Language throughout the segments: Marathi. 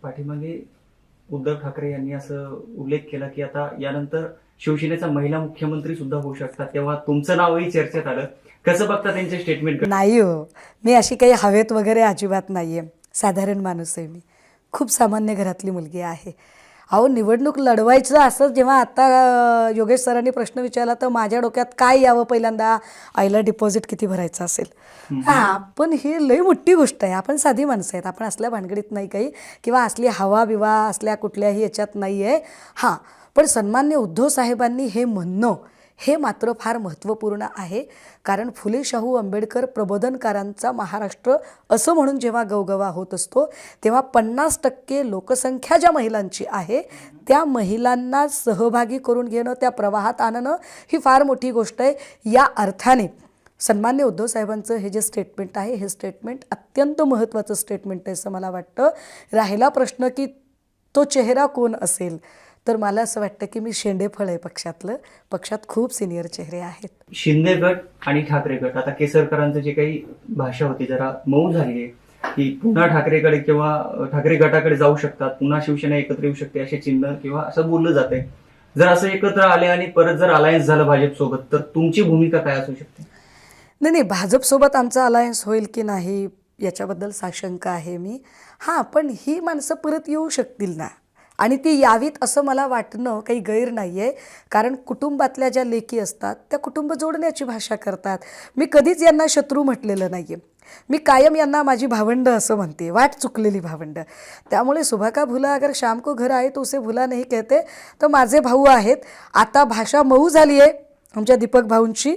पाठीमागे उद्धव ठाकरे यांनी असं उल्लेख केला की आता यानंतर शिवसेनेचा महिला मुख्यमंत्री सुद्धा होऊ शकतात, तेव्हा तुमचं नावही चर्चेत आलं. कसं बघता त्यांचे स्टेटमेंट? नाही हो, मी अशी काही हवेत वगैरे अजिबात नाही आहे. साधारण माणूस आहे मी, खूप सामान्य घरातली मुलगी आहे. अहो, निवडणूक लढवायचं असं जेव्हा आता योगेश सरांनी प्रश्न विचारला तर माझ्या डोक्यात काय यावं, पहिल्यांदा आईला डिपॉझिट किती भरायचं असेल. हां, पण ही लई मोठी गोष्ट आहे. आपण साधी माणसं आहेत, आपण असल्या भानगडीत नाही काही, किंवा असली हवा बिवा असल्या कुठल्याही याच्यात नाही आहे. हां, पण सन्मान्य उद्धव साहेबांनी हे म्हणणं हे मात्र फार महत्त्वपूर्ण आहे. कारण फुले शाहू आंबेडकर प्रबोधनकारांचा महाराष्ट्र असं म्हणून जेव्हा गवगवा होत असतो, तेव्हा 50% लोकसंख्या ज्या महिलांची आहे त्या महिलांना सहभागी करून घेणं, त्या प्रवाहात आणणं ही फार मोठी गोष्ट आहे. या अर्थाने सन्मान्य उद्धव साहेबांचं हे जे स्टेटमेंट आहे, हे स्टेटमेंट अत्यंत महत्त्वाचं स्टेटमेंट आहे असं मला वाटतं. राहिला प्रश्न की तो चेहरा कोण असेल, तर मला असं वाटतं की मी शेंडेफळ आहे पक्षातलं. पक्षात खूप सिनियर चेहरे आहेत. शिंदे गट आणि ठाकरे गट, आता केसरकरांचं जे काही भाषा होती जरा मऊ झाली आहे की पुन्हा ठाकरेकडे किंवा ठाकरे गटाकडे जाऊ शकतात, पुन्हा शिवसेना एकत्र येऊ शकते असे चिन्ह किंवा असं बोललं जातंय. जर असं एकत्र आले आणि परत जर अलायन्स झालं भाजपसोबत, तर तुमची भूमिका काय असू शकते? नाही, भाजपसोबत आमचा अलायन्स होईल की नाही याच्याबद्दल साशंक आहे मी. हां, पण ही माणसं परत येऊ शकतील ना, आणि ती यावीत असं मला वाटणं काही गैर नाही आहे. कारण कुटुंबातल्या ज्या लेकी असतात त्या कुटुंब जोडण्याची भाषा करतात. मी कधीच यांना शत्रू म्हटलेलं नाही आहे. मी कायम यांना माझी भावंड असं म्हणते, वाट चुकलेली भावंड. त्यामुळे सुबह का भुला अगर शाम को घर आए तो उसे भुला नहीं कहते. तर माझे भाऊ आहेत. आता भाषा मऊ झाली आहे आमच्या दीपक भाऊंची,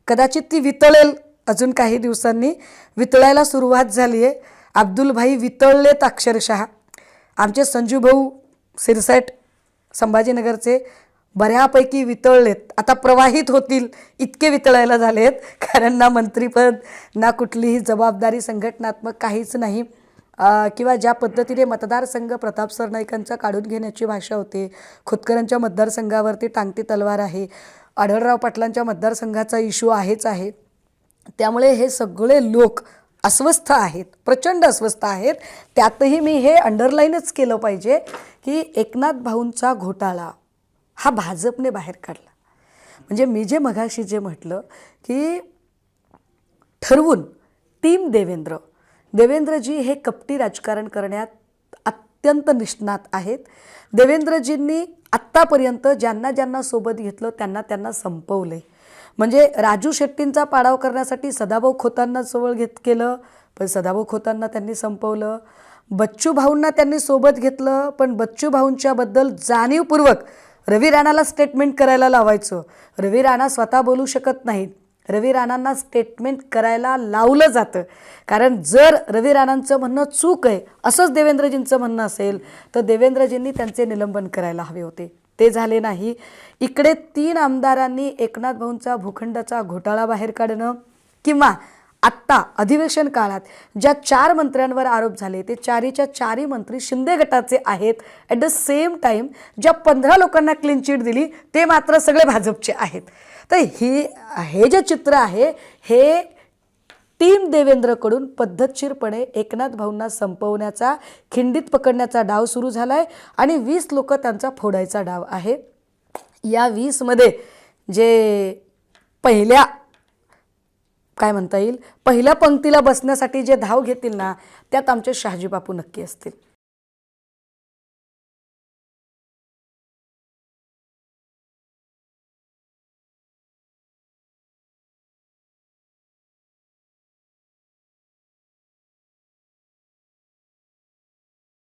कदाचित ती वितळेल अजून काही दिवसांनी, वितळायला सुरुवात झाली आहे. अब्दुल भाई वितळलेत अक्षरशः. आमचे संजू भाऊ सिरसट संभाजीनगरचे बऱ्यापैकी वितळलेत, आता प्रवाहित होतील इतके वितळायला झालेत. कारण ना मंत्रिपद ना कुठलीही जबाबदारी संघटनात्मक काहीच नाही. किंवा ज्या पद्धतीने मतदारसंघ प्रताप सरनाईकांचा काढून घेण्याची भाषा होते, खोतकरांच्या मतदारसंघावरती टांगती तलवार आहे, आढळराव पाटलांच्या मतदारसंघाचा इश्यू आहेच आहे. त्यामुळे हे सगळे लोक अस्वस्थ आहेत, प्रचंड अस्वस्थ आहेत. त्यातही मी हे अंडरलाईनच केलं पाहिजे की एकनाथ भाऊंचा घोटाळा हा भाजपने बाहेर काढला. म्हणजे मी जे मघाशी जे म्हटलं की ठरवून टीम देवेंद्रजी हे कपटी राजकारण करण्यात अत्यंत निष्णात आहेत. देवेंद्रजींनी आत्तापर्यंत ज्यांना ज्यांना सोबत घेतलं त्यांना संपवले. म्हणजे राजू शेट्टींचा पाडाव करण्यासाठी सदाभाऊ खोतांना जवळ केलं, पण सदाभाऊ खोतांना त्यांनी संपवलं. बच्चू भाऊंना त्यांनी सोबत घेतलं, पण बच्चू भाऊंच्याबद्दल जाणीवपूर्वक रवी राणाला स्टेटमेंट करायला लावायचं. रवी राणा स्वतः बोलू शकत नाहीत, रवी राणांना स्टेटमेंट करायला लावलं जातं. कारण जर रवी राणांचं म्हणणं चूक आहे असंच देवेंद्रजींचं म्हणणं असेल तर देवेंद्रजींनी त्यांचे निलंबन करायला हवे होते. ते झाले नाही. इकडे 3 आमदारांनी एकनाथ भाऊंचा भूखंडाचा घोटाळा बाहेर काढणं, किंवा आत्ता अधिवेशन काळात ज्या 4 मंत्र्यांवर आरोप झाले ते 4च्या 4 मंत्री शिंदे गटाचे आहेत. ॲट द सेम टाईम ज्या 15 लोकांना क्लीन चिट दिली ते मात्र सगळे भाजपचे आहेत. तर हे जे चित्र आहे हे टीम देवेंद्रकडून पद्धतशीरपणे एकनाथ भाऊंना संपवण्याचा, खिंडीत पकडण्याचा डाव सुरू झाला आहे आणि 20 लोक त्यांचा फोडायचा डाव आहे. या 20मध्ये जे पहिल्या काय म्हणता येईल पहिल्या पंक्तीला बसण्यासाठी जे धाव घेतील ना, त्यात आमचे शहाजी बापू नक्की असतील.